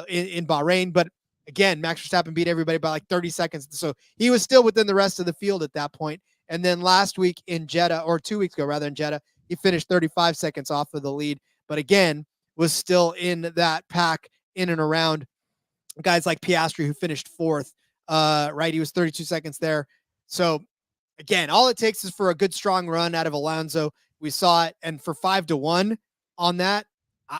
in Bahrain, but again, Max Verstappen beat everybody by like 30 seconds. So he was still within the rest of the field at that point. And then last week in Jeddah, or 2 weeks ago, rather, in Jeddah, he finished 35 seconds off of the lead, but again, was still in that pack in and around guys like Piastri, who finished 4th, right? He was 32 seconds there. So again, all it takes is for a good, strong run out of Alonso. We saw it. And for 5-1 on that,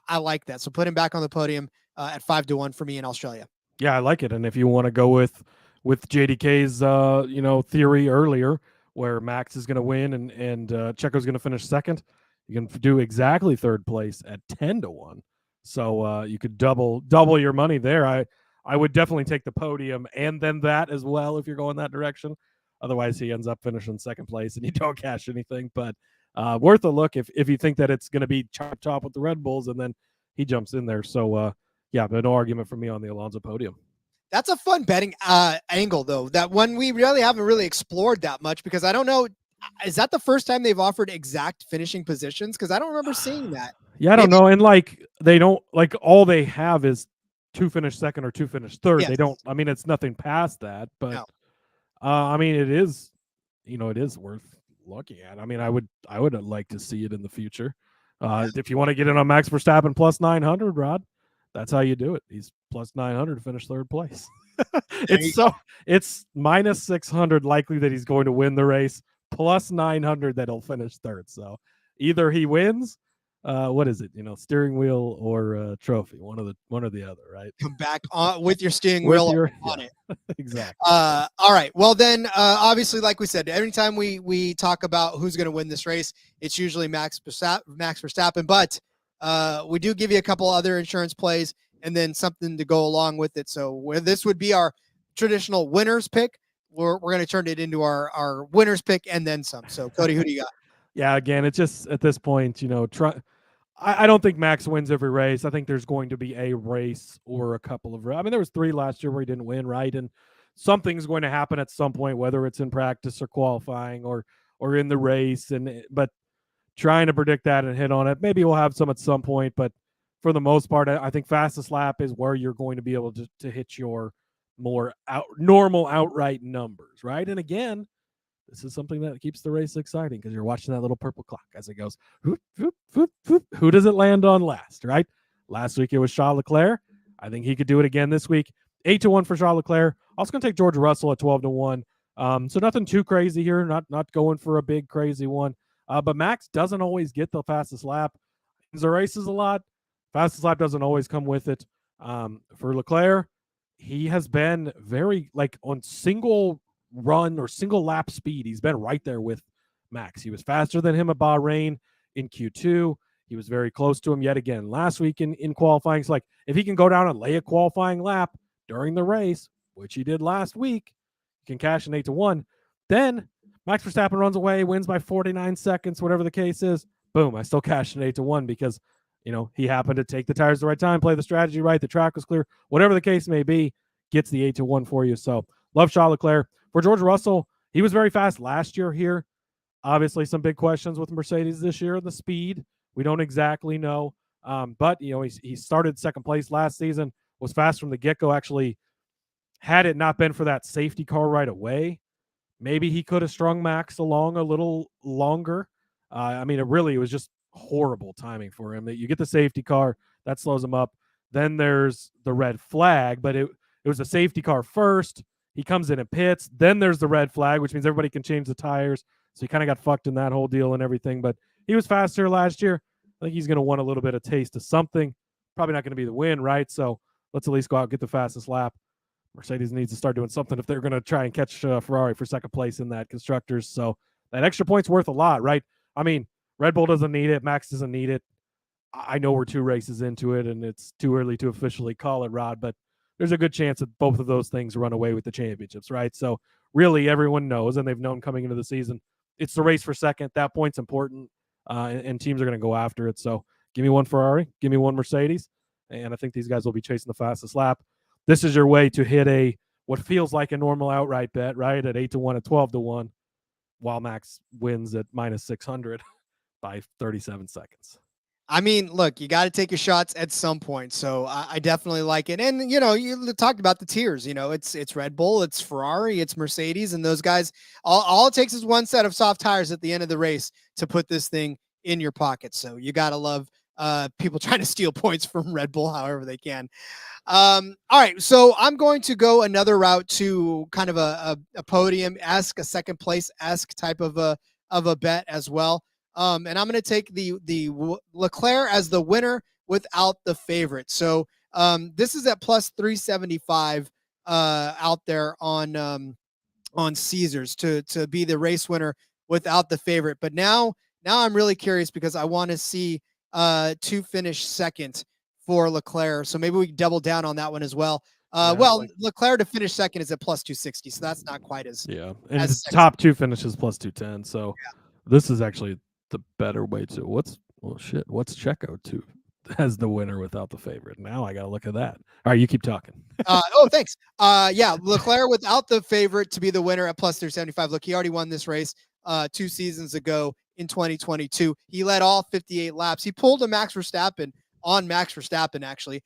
I like that. So put him back on the podium at 5-1 for me in Australia. Yeah, I like it. And if you want to go with JDK's theory earlier, where Max is going to win and Checo's going to finish 2nd, you can do exactly 3rd place at 10-1. So you could double your money there. I would definitely take the podium and then that as well if you're going that direction. Otherwise, he ends up finishing 2nd place and you don't cash anything. But worth a look if you think that it's going to be chop with the Red Bulls and then he jumps in there. So yeah, but no argument for me on the Alonso podium. That's a fun betting angle, though. That one we really haven't explored that much because I don't know. Is that the first time they've offered exact finishing positions? Because I don't remember seeing that. Yeah, I don't know. And they don't all they have is 2 finish 2nd or 2 finish 3rd. Yes. They don't. I mean, it's nothing past that. But No. I mean, it is. It is worth looking at. I mean, I would like to see it in the future. If you want to get in on Max Verstappen plus 900, Rod, that's how you do it. He's plus 900 to finish 3rd place. It's minus 600 likely that he's going to win the race, plus 900 that he'll finish 3rd. So either he wins, what is it? Steering wheel or trophy, one or the other, right? Come back on with your steering wheel on it. Exactly. All right. Well, then, obviously, like we said, every time we talk about who's going to win this race, it's usually Max Verstappen. But we do give you a couple other insurance plays and then something to go along with it. So this would be our traditional winner's pick. We're going to turn it into our winner's pick and then some. So, Cody, who do you got? Yeah, again, it's just at this point, I don't think Max wins every race. I think there's going to be a race or a couple of. I mean, there was 3 last year where he didn't win, right? And something's going to happen at some point, whether it's in practice or qualifying or in the race. But trying to predict that and hit on it, maybe we'll have some at some point. But for the most part, I think fastest lap is where you're going to be able to hit your more normal outright numbers, right? And again, this is something that keeps the race exciting because you're watching that little purple clock as it goes. Whoop, whoop, whoop, whoop. Who does it land on last, right? Last week it was Charles Leclerc. I think he could do it again this week. 8-1 for Charles Leclerc. Also going to take George Russell at 12-1. So nothing too crazy here. Not going for a big crazy one. But Max doesn't always get the fastest lap. Wins the races a lot. Fastest lap doesn't always come with it. For Leclerc, he has been very on single run or single lap speed. He's been right there with Max. He was faster than him at Bahrain in Q2. He was very close to him yet again last week in qualifying. So if he can go down and lay a qualifying lap during the race, which he did last week, he can cash an 8-1. Then Max Verstappen runs away, wins by 49 seconds, whatever the case is. Boom, I still cash an 8-1 because he happened to take the tires at the right time, play the strategy right, the track was clear, whatever the case may be, gets the 8-1 for you. So love Charles Leclerc. For George Russell, he was very fast last year here. Obviously, some big questions with Mercedes this year, the speed. We don't exactly know. But he started second place last season, was fast from the get-go. Actually, had it not been for that safety car right away, maybe he could have strung Max along a little longer. It was just horrible timing for him. That you get the safety car, that slows him up. Then there's the red flag, but it was a safety car first. He comes in and pits. Then there's the red flag, which means everybody can change the tires. So he kind of got fucked in that whole deal and everything. But he was faster last year. I think he's going to want a little bit of taste of something. Probably not going to be the win, right? So let's at least go out and get the fastest lap. Mercedes needs to start doing something if they're going to try and catch Ferrari for second place in that constructors. So that extra point's worth a lot, right? I mean, Red Bull doesn't need it. Max doesn't need it. I know we're 2 races into it and it's too early to officially call it, Rod, but there's a good chance that both of those things run away with the championships, right? So really everyone knows, and they've known coming into the season, it's the race for second. That point's important, and teams are going to go after it. So give me one Ferrari, give me one Mercedes, and I think these guys will be chasing the fastest lap. This is your way to hit what feels like a normal outright bet, right? At 8-1, at 12-1, while Max wins at -600 by 37 seconds. I mean, look, you got to take your shots at some point. So I definitely like it. And, you talked about the tiers, it's Red Bull, it's Ferrari, it's Mercedes, and those guys, all it takes is one set of soft tires at the end of the race to put this thing in your pocket. So you got to love people trying to steal points from Red Bull however they can. All right. So I'm going to go another route to kind of a podium-esque, a second place-esque type of a bet as well. And I'm going to take the Leclerc as the winner without the favorite. So this is at plus 375 out there on Caesars to be the race winner without the favorite. But now I'm really curious because I want to see to finish second for Leclerc. So maybe we can double down on that one as well. Leclerc to finish second is at plus 260, so that's not quite as and as the top 2 finishes plus 210. So this is actually the better way to what's Checo to as the winner without the favorite. Now I gotta look at that. All right, you keep talking. Thanks. Leclerc without the favorite to be the winner at plus 375. Look, he already won this race 2 seasons ago in 2022. He led all 58 laps. He pulled a Max Verstappen actually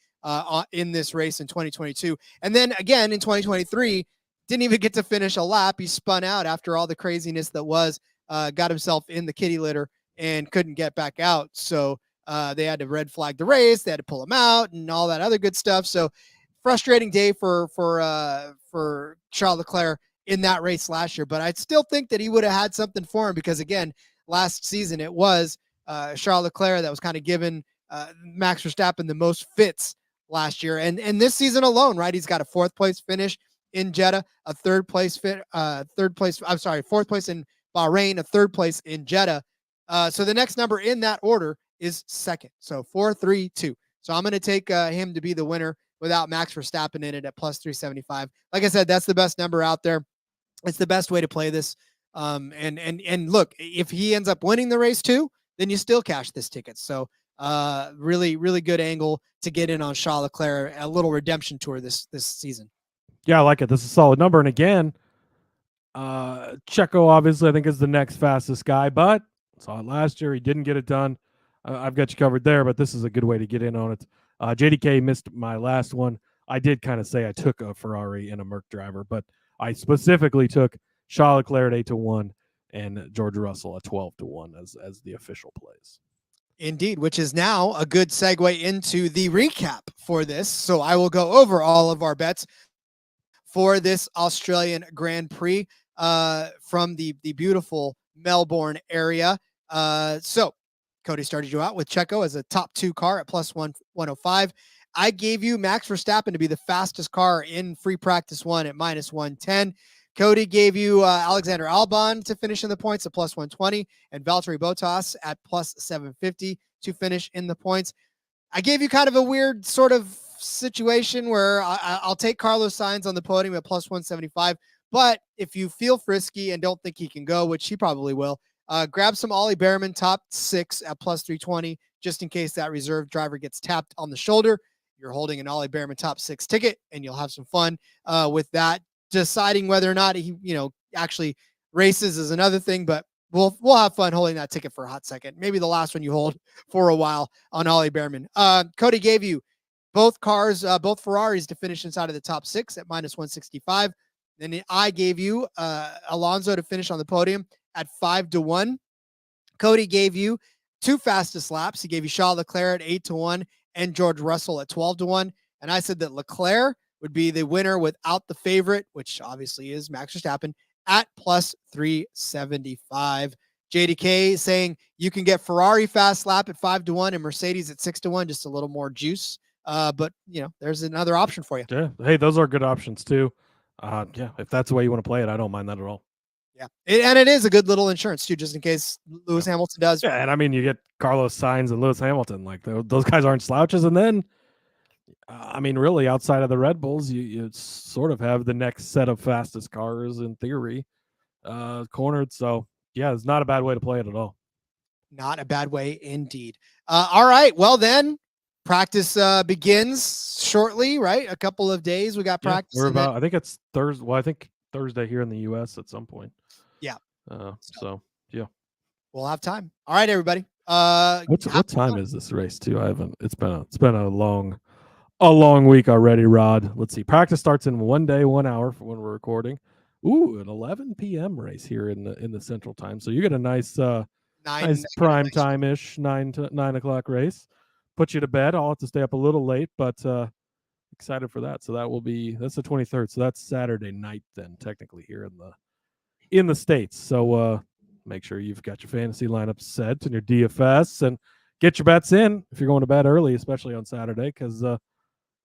in this race in 2022. And then again in 2023, didn't even get to finish a lap. He spun out after all the craziness that was, got himself in the kitty litter and couldn't get back out. So they had to red flag the race. They had to pull him out and all that other good stuff. So frustrating day for Charles Leclerc in that race last year. But I still think that he would have had something for him because, again, last season it was Charles Leclerc that was kind of given Max Verstappen the most fits last year. And this season alone, right, he's got a 4th place finish in Jeddah, a 3rd place fourth place in Bahrain, a 3rd place in Jeddah. So the next number in that order is second. So 4, 3, 2. So I'm going to take him to be the winner without Max Verstappen in it at plus 375. Like I said, that's the best number out there. It's the best way to play this. And look, if he ends up winning the race too, then you still cash this ticket. So really, really good angle to get in on Charles Leclerc, a little redemption tour this season. Yeah, I like it. This is a solid number. And again, Checo obviously I think is the next fastest guy, but saw it last year. He didn't get it done. I've got you covered there, but this is a good way to get in on it. JDK missed my last one. I did kind of say I took a Ferrari and a Merc driver, but I specifically took Charles Leclerc at 8-1 and George Russell at 12-1 as the official plays. Indeed, which is now a good segue into the recap for this. So I will go over all of our bets for this Australian Grand Prix from the beautiful Melbourne area. So Cody started you out with Checo as a top 2 car at plus 105. I gave you Max Verstappen to be the fastest car in free practice 1 at minus 110. Cody gave you Alexander Albon to finish in the points at plus 120 and Valtteri Bottas at plus 750 to finish in the points. I gave you kind of a weird sort of situation where I'll take Carlos Sainz on the podium at plus 175. But if you feel frisky and don't think he can go, which he probably will, grab some Ollie Behrman top 6 at plus 320, just in case that reserve driver gets tapped on the shoulder. You're holding an Ollie Behrman top 6 ticket, and you'll have some fun with that. Deciding whether or not he, actually races is another thing, but we'll have fun holding that ticket for a hot second. Maybe the last one you hold for a while on Ollie Behrman. Cody gave you both cars, both Ferraris to finish inside of the top 6 at -165. Then I gave you Alonso to finish on the podium at 5-1. Cody gave you 2 fastest laps. He gave you Charles Leclerc at 8-1 and George Russell at 12-1. And I said that Leclerc would be the winner without the favorite, which obviously is Max Verstappen, at +375. JDK saying you can get Ferrari fast lap at 5-1 and Mercedes at 6-1, just a little more juice. But there's another option for you. Yeah. Hey, those are good options too. Yeah, if that's the way you want to play it, I don't mind that at all. Yeah. And it is a good little insurance too, just in case Lewis Hamilton does. Yeah, and I mean, you get Carlos Sainz and Lewis Hamilton. Like those guys aren't slouches. And then, I mean, really, outside of the Red Bulls, you sort of have the next set of fastest cars in theory cornered. So, yeah, it's not a bad way to play it at all. Not a bad way indeed. All right. Well, then practice begins shortly, right? A couple of days. We got practice. We're about, I think it's Thursday. Well, I think Thursday here in the U.S. at some point. Yeah. So, yeah. We'll have time. All right, everybody. What time is this race too? I haven't. It's been a long week already, Rod. Let's see. Practice starts in 1 day, 1 hour for when we're recording. Ooh, an 11 p.m. race here in the Central Time. So you get a nice prime time ish 9 o'clock race. Put you to bed. I'll have to stay up a little late, but excited for that. So that's the 23rd. So that's Saturday night then, technically here in the States. So make sure you've got your fantasy lineup set and your DFS and get your bets in if you're going to bed early, especially on Saturday, because you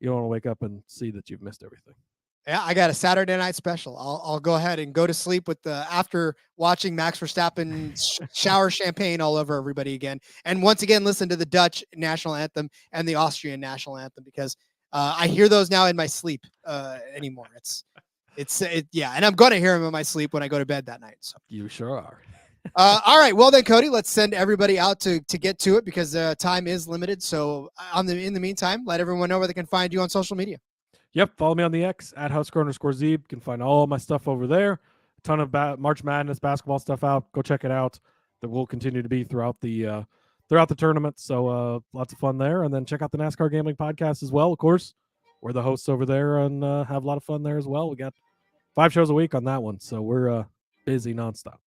don't want to wake up and see that you've missed everything. Yeah, I got a Saturday night special. I'll go ahead and go to sleep with after watching Max Verstappen shower champagne all over everybody again. And once again, listen to the Dutch national anthem and the Austrian national anthem, because I hear those now in my sleep anymore. Yeah. And I'm going to hear them in my sleep when I go to bed that night. So you sure are. All right. Well then, Cody, let's send everybody out to get to it, because time is limited. So in the meantime, let everyone know where they can find you on social media. Yep, follow me on the X at @Husker_Zeeb. You can find all my stuff over there. A ton of March Madness basketball stuff out. Go check it out. That will continue to be throughout the tournament. So lots of fun there. And then check out the NASCAR Gambling Podcast as well. Of course, we're the hosts over there and have a lot of fun there as well. We got 5 shows a week on that one, so we're busy nonstop.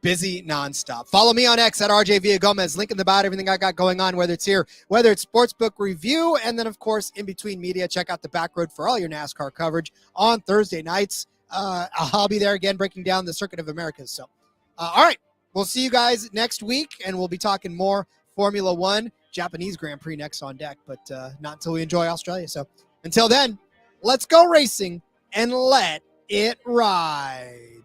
Busy nonstop. Follow me on X at RJ Villagomez. Link in the bio, everything I got going on, whether it's here, whether it's Sportsbook Review, and then, of course, in between media, check out the Back Road for all your NASCAR coverage on Thursday nights. I'll be there again breaking down the Circuit of Americas. So, all right, we'll see you guys next week, and we'll be talking more Formula One, Japanese Grand Prix next on deck, but not until we enjoy Australia. So, until then, let's go racing and let it ride.